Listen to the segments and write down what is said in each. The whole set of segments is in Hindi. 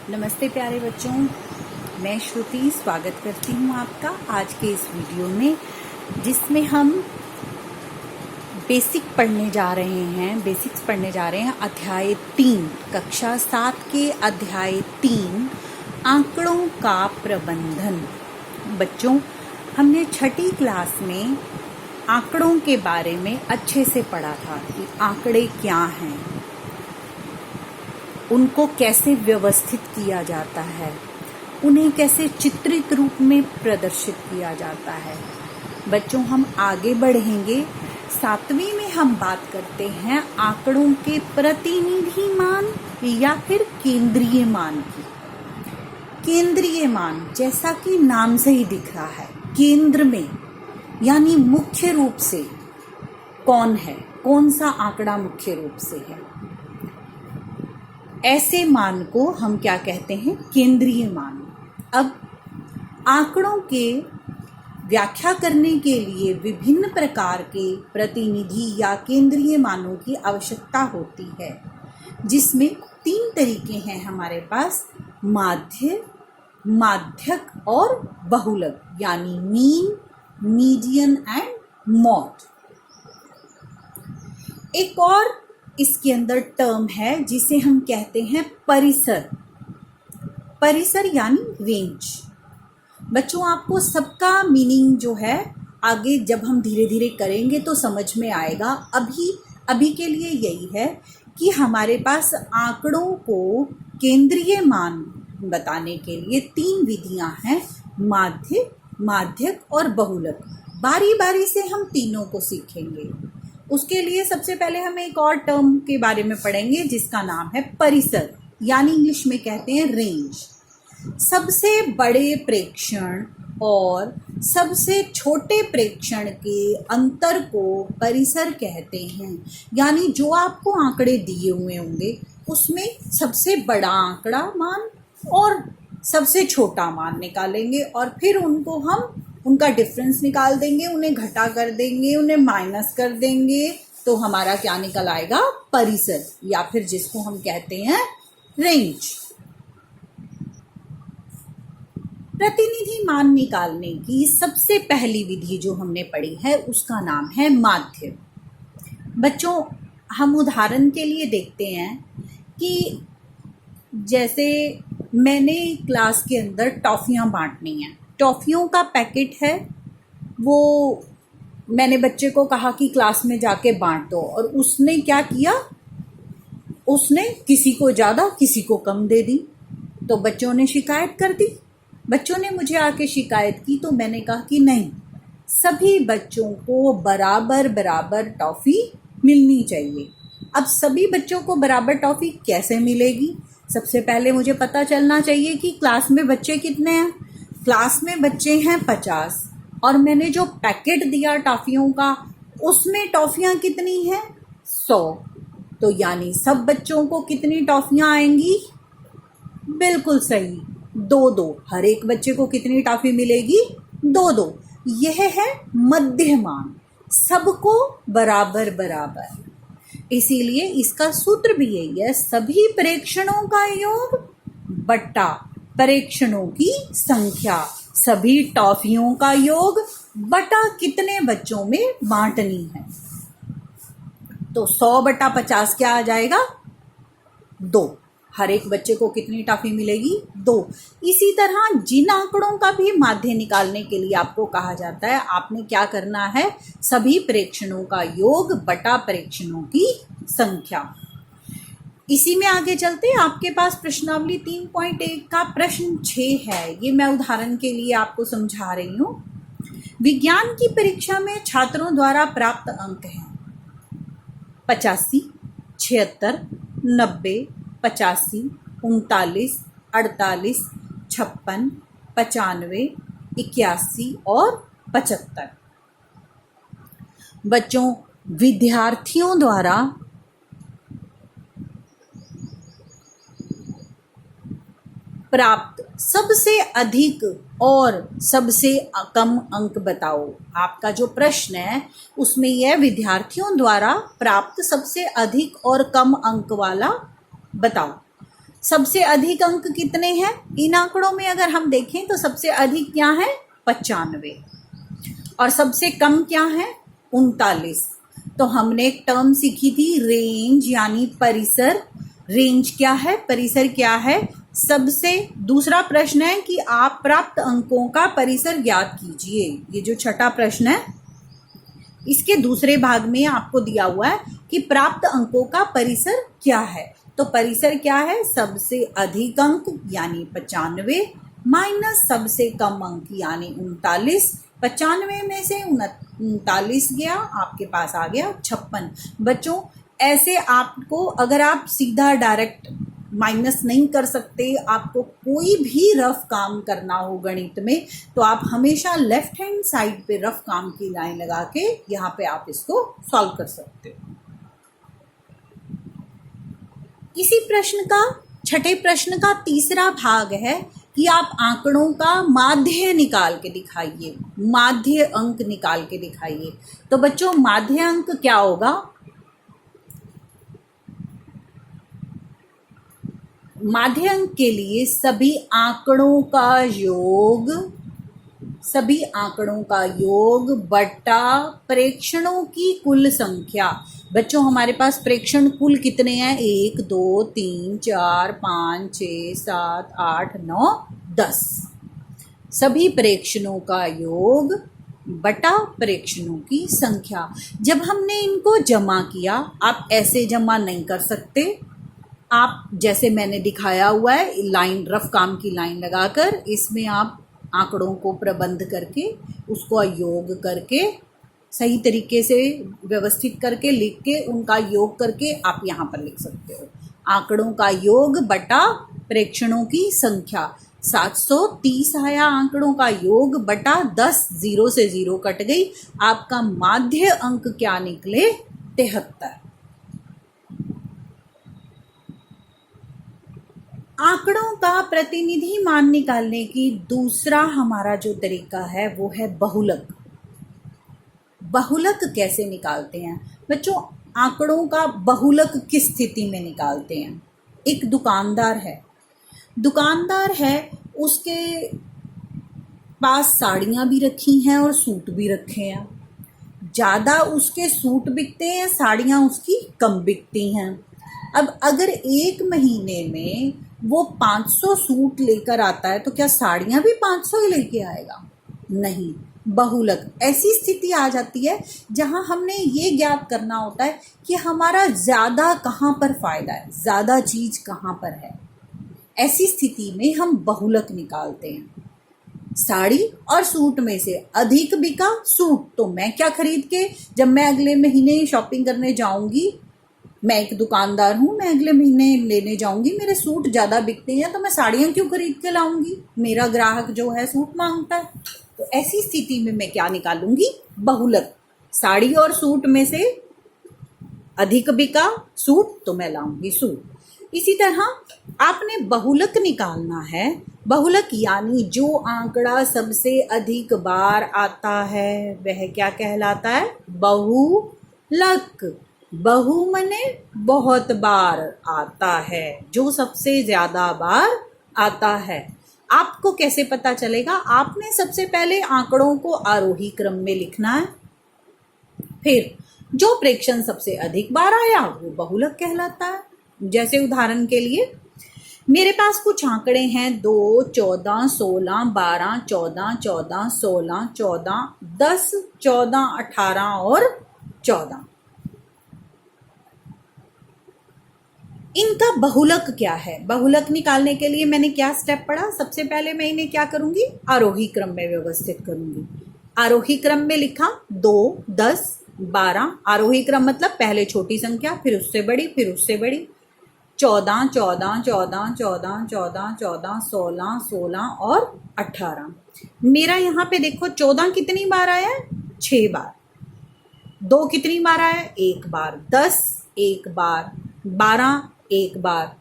नमस्ते प्यारे बच्चों, मैं श्रुति स्वागत करती हूँ आपका आज के इस वीडियो में, जिसमें हम बेसिक्स पढ़ने जा रहे हैं अध्याय 3 कक्षा 7 के अध्याय 3 आंकड़ों का प्रबंधन। बच्चों, हमने छठी क्लास में आंकड़ों के बारे में अच्छे से पढ़ा था कि आंकड़े क्या हैं, उनको कैसे व्यवस्थित किया जाता है, उन्हें कैसे चित्रित रूप में प्रदर्शित किया जाता है। बच्चों, हम आगे बढ़ेंगे। 7वीं में हम बात करते हैं आंकड़ों के प्रतिनिधि मान या फिर केंद्रीय मान की। केंद्रीय मान जैसा कि नाम से ही दिख रहा है, केंद्र में यानी मुख्य रूप से कौन है, कौन सा आंकड़ा मुख्य रूप से है, ऐसे मान को हम क्या कहते हैं, केंद्रीय मान। अब आंकड़ों के व्याख्या करने के लिए विभिन्न प्रकार के प्रतिनिधि या केंद्रीय मानों की आवश्यकता होती है, जिसमें 3 तरीके हैं हमारे पास, माध्य, माध्यक और बहुलक, यानी मीन, मीडियन एंड मॉड। एक और इसके अंदर टर्म है जिसे हम कहते हैं परिसर। परिसर यानी रेंज। बच्चों, आपको सबका मीनिंग जो है आगे जब हम धीरे धीरे करेंगे तो समझ में आएगा। अभी के लिए यही है कि हमारे पास आंकड़ों को केंद्रीय मान बताने के लिए 3 विधियां हैं, माध्य, माध्यक और बहुलक। बारी बारी से हम तीनों को सीखेंगे। उसके लिए सबसे पहले हम एक और टर्म के बारे में पढ़ेंगे जिसका नाम है परिसर, यानी इंग्लिश में कहते हैं रेंज। सबसे बड़े प्रेक्षण और सबसे छोटे प्रेक्षण के अंतर को परिसर कहते हैं। यानी जो आपको आंकड़े दिए हुए होंगे उसमें सबसे बड़ा आंकड़ा मान और सबसे छोटा मान निकालेंगे और फिर उनको हम उनका डिफरेंस निकाल देंगे, उन्हें घटा कर देंगे, उन्हें माइनस कर देंगे, तो हमारा क्या निकल आएगा, परिसर, या फिर जिसको हम कहते हैं रेंज। प्रतिनिधि मान निकालने की सबसे पहली विधि जो हमने पढ़ी है उसका नाम है माध्य। बच्चों, हम उदाहरण के लिए देखते हैं कि जैसे मैंने क्लास के अंदर टॉफियां बांटनी हैं, टॉफियों का पैकेट है, वो मैंने बच्चे को कहा कि क्लास में जाके बांट दो, और उसने क्या किया, उसने किसी को ज़्यादा किसी को कम दे दी, तो बच्चों ने शिकायत कर दी। बच्चों ने मुझे आके शिकायत की तो मैंने कहा कि नहीं, सभी बच्चों को बराबर बराबर टॉफ़ी मिलनी चाहिए। अब सभी बच्चों को बराबर टॉफ़ी कैसे मिलेगी? सबसे पहले मुझे पता चलना चाहिए कि क्लास में बच्चे कितने हैं। क्लास में बच्चे हैं 50 और मैंने जो पैकेट दिया टॉफियों का उसमें टॉफियां कितनी हैं, 100। तो यानी सब बच्चों को कितनी टॉफियां आएंगी? बिल्कुल सही, 2-2। हर एक बच्चे को कितनी टॉफी मिलेगी? 2-2। यह है मध्य मान, सबको बराबर बराबर। इसीलिए इसका सूत्र भी यही है, सभी प्रेक्षणों का योग बटा प्रेक्षणों की संख्या, सभी टॉफियों का योग बटा कितने बच्चों में बांटनी है। तो 100/50 क्या आ जाएगा? 2। हर एक बच्चे को कितनी टॉफी मिलेगी? 2। इसी तरह जिन आंकड़ों का भी माध्य निकालने के लिए आपको कहा जाता है, आपने क्या करना है, सभी प्रेक्षणों का योग बटा प्रेक्षणों की संख्या। इसी में आगे चलते हैं। आपके पास प्रश्नावली 3.1 का प्रश्न 6 है, ये मैं उदाहरण के लिए आपको समझा रही हूँ। विज्ञान की परीक्षा में छात्रों द्वारा प्राप्त अंक हैं 85, 76, 90, 85, 39, 48, 56, 95, 81 और 75। बच्चों, विद्यार्थियों द्वारा प्राप्त सबसे अधिक और सबसे कम अंक बताओ। आपका जो प्रश्न है उसमें यह विद्यार्थियों द्वारा प्राप्त सबसे अधिक और कम अंक वाला बताओ। सबसे अधिक अंक कितने हैं इन आंकड़ों में? अगर हम देखें तो सबसे अधिक क्या है? 95। और सबसे कम क्या है? 39। तो हमने एक टर्म सीखी थी रेंज यानी परिसर। रेंज क्या है? परिसर क्या है? सबसे दूसरा प्रश्न है कि आप प्राप्त अंकों का परिसर ज्ञात कीजिए। ये जो छठा प्रश्न है इसके दूसरे भाग में आपको दिया हुआ है कि प्राप्त अंकों का परिसर क्या है। तो परिसर क्या है? सबसे अधिक अंक यानी 95 माइनस सबसे कम अंक यानी 39। 95 में से 39 गया, आपके पास आ गया 56। बच्चों ऐसे आपको, अगर आप सीधा डायरेक्ट माइनस नहीं कर सकते, आपको कोई भी रफ काम करना हो गणित में, तो आप हमेशा लेफ्ट हैंड साइड पे रफ काम की लाइन लगा के यहाँ पे आप इसको सॉल्व कर सकते हो। इसी प्रश्न का, छठे प्रश्न का तीसरा भाग है कि आप आंकड़ों का माध्य निकाल के दिखाइए, माध्य अंक निकाल के दिखाइए। तो बच्चों माध्य अंक क्या होगा? माध्य अंक के लिए सभी आंकड़ों का योग बटा प्रेक्षणों की कुल संख्या। बच्चों हमारे पास प्रेक्षण कुल कितने हैं? 1 2 3 4 5 6 7 8 9 10। सभी प्रेक्षणों का योग बटा प्रेक्षणों की संख्या। जब हमने इनको जमा किया, आप ऐसे जमा नहीं कर सकते, आप जैसे मैंने दिखाया हुआ है लाइन, रफ काम की लाइन लगाकर इसमें आप आंकड़ों को प्रबंध करके उसको योग करके सही तरीके से व्यवस्थित करके लिख के उनका योग करके आप यहाँ पर लिख सकते हो। आंकड़ों का योग बटा प्रेक्षणों की संख्या। 730 आया आंकड़ों का योग बटा 10, 0 से 0 कट गई, आपका माध्य अंक क्या निकले? 73। आंकड़ों का प्रतिनिधि मान निकालने की दूसरा हमारा जो तरीका है वो है बहुलक। बहुलक कैसे निकालते हैं बच्चों? आंकड़ों का बहुलक किस स्थिति में निकालते हैं? एक दुकानदार है, उसके पास साड़ियाँ भी रखी हैं और सूट भी रखे हैं। ज़्यादा उसके सूट बिकते हैं, साड़ियाँ उसकी कम बिकती हैं। अब अगर एक महीने में वो 500 सूट लेकर आता है तो क्या साड़ियाँ भी 500 ही लेके आएगा? नहीं। बहुलक ऐसी स्थिति आ जाती है जहां हमने ये ज्ञात करना होता है कि हमारा ज़्यादा कहाँ पर फ़ायदा है, ज़्यादा चीज़ कहाँ पर है। ऐसी स्थिति में हम बहुलक निकालते हैं। साड़ी और सूट में से अधिक बिका सूट, तो मैं क्या खरीद के, जब मैं अगले महीने शॉपिंग करने जाऊंगी, मैं एक दुकानदार हूँ, मैं अगले महीने लेने जाऊंगी, मेरे सूट ज़्यादा बिकते हैं तो मैं साड़ियाँ क्यों खरीद के लाऊंगी? मेरा ग्राहक जो है सूट मांगता है। तो ऐसी स्थिति में मैं क्या निकालूंगी? बहुलक। साड़ी और सूट में से अधिक बिका सूट तो मैं लाऊंगी सूट। इसी तरह आपने बहुलक निकालना है। बहुलक यानी जो आंकड़ा सबसे अधिक बार आता है वह क्या कहलाता है? बहुलक। बहु मने बहुत बार आता है, जो सबसे ज्यादा बार आता है। आपको कैसे पता चलेगा? आपने सबसे पहले आंकड़ों को आरोही क्रम में लिखना है, फिर जो प्रेक्षण सबसे अधिक बार आया वो बहुलक कहलाता है। जैसे उदाहरण के लिए मेरे पास कुछ आंकड़े हैं 2, 14, 16, 12, 14, 14, 16, 14, 10, 14, 18 और 14। इनका बहुलक क्या है? बहुलक निकालने के लिए मैंने क्या स्टेप पढ़ा? सबसे पहले मैं इन्हें क्या करूंगी? आरोही क्रम में व्यवस्थित करूंगी। आरोही क्रम में लिखा 2, 10, 12। आरोही क्रम मतलब पहले छोटी संख्या, फिर उससे बड़ी, फिर उससे बड़ी। 14, 14, 14, 14, 14, 14, 16, 16 और 18। मेरा यहाँ पे देखो 14 कितनी बार आया है? 6 बार। 2 कितनी बार आया है? 1 बार। 10 1 बार। 12 1 बार।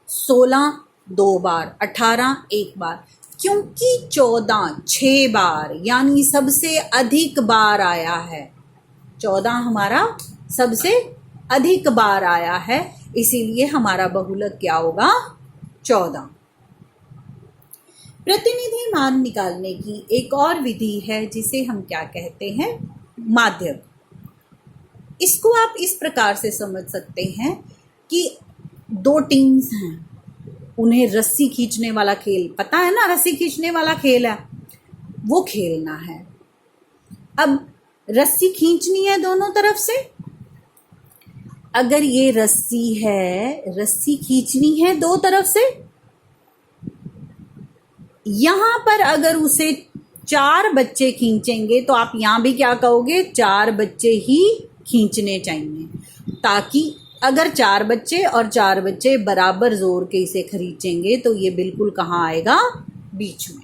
16 2 बार। 18 1 बार। क्योंकि 14 6 बार यानी सबसे अधिक बार आया है। 14 हमारा सबसे अधिक बार आया है, इसीलिए हमारा बहुलक क्या होगा? 14। प्रतिनिधि मान निकालने की एक और विधि है जिसे हम क्या कहते हैं? माध्यक। इसको आप इस प्रकार से समझ सकते हैं कि दो टीम्स हैं, उन्हें रस्सी खींचने वाला खेल, पता है ना, रस्सी खींचने वाला खेल है, वो खेलना है। अब रस्सी खींचनी है दोनों तरफ से। अगर ये रस्सी है, रस्सी खींचनी है दो तरफ से। यहां पर अगर उसे 4 बच्चे खींचेंगे तो आप यहां भी क्या कहोगे? 4 बच्चे ही खींचने चाहिए, ताकि अगर 4 बच्चे और 4 बच्चे बराबर जोर के इसे खींचेंगे तो ये बिल्कुल कहाँ आएगा? बीच में।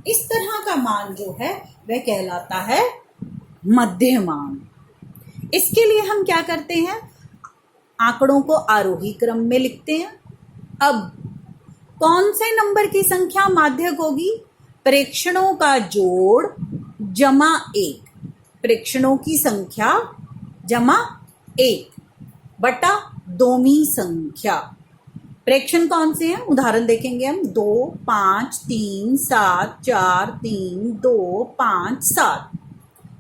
इस तरह का मान जो है वह कहलाता है मध्य मान। इसके लिए हम क्या करते हैं? आंकड़ों को आरोही क्रम में लिखते हैं। अब कौन से नंबर की संख्या माध्यक होगी? प्रेक्षणों का जोड़ जमा 1। प्रेक्षणों की संख्या जमा 1 बटा दोमी संख्या। प्रेक्षण कौन से हैं? उदाहरण देखेंगे हम। 2, 5, 3, 7, 4, 3, 2, 5, 7।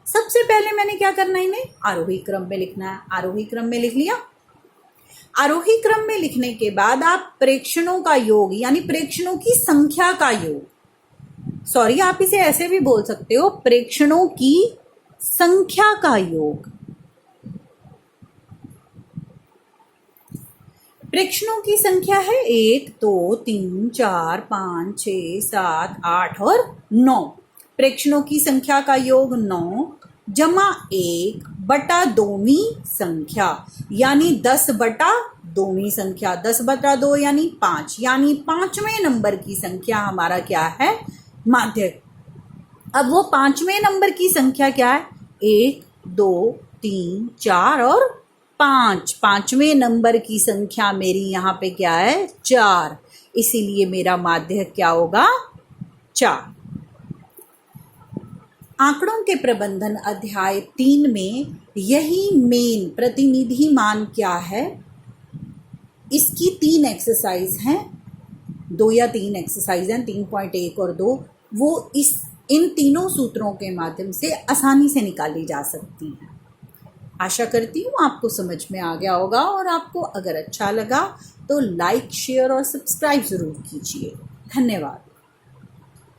सबसे पहले मैंने क्या करना है? इन्हें आरोही क्रम में लिखना है। आरोही क्रम में लिख लिया। आरोही क्रम में लिखने के बाद आप प्रेक्षणों का योग यानी प्रेक्षणों की संख्या का योग, सॉरी आप इसे ऐसे भी बोल सकते हो, प्रेक्षणों की संख्या का योग। प्रेक्षणों की संख्या है 1, 2, 3, 4, 5, 6, 7, 8 और 9। प्रेक्षणों की संख्या का योग 9 जमा 1 बटा दोमी संख्या यानी 10 बटा दोमी संख्या। 10 बटा 2 यानी 5, यानी 5वें नंबर की संख्या हमारा क्या है? माध्यक। अब वो 5वें नंबर की संख्या क्या है? 1, 2, 3, 4 और 5। 5वें नंबर की संख्या मेरी यहाँ पे क्या है? 4। इसीलिए मेरा माध्यक क्या होगा? 4। आंकड़ों के प्रबंधन अध्याय 3 में यही मेन प्रतिनिधि मान क्या है, इसकी 3 एक्सरसाइज हैं, 2 या 3 एक्सरसाइज हैं, 3.1 और 2। वो इन तीनों सूत्रों के माध्यम से आसानी से निकाली जा सकती हैं। आशा करती हूँ आपको समझ में आ गया होगा, और आपको अगर अच्छा लगा तो लाइक, शेयर और सब्सक्राइब ज़रूर कीजिए। धन्यवाद।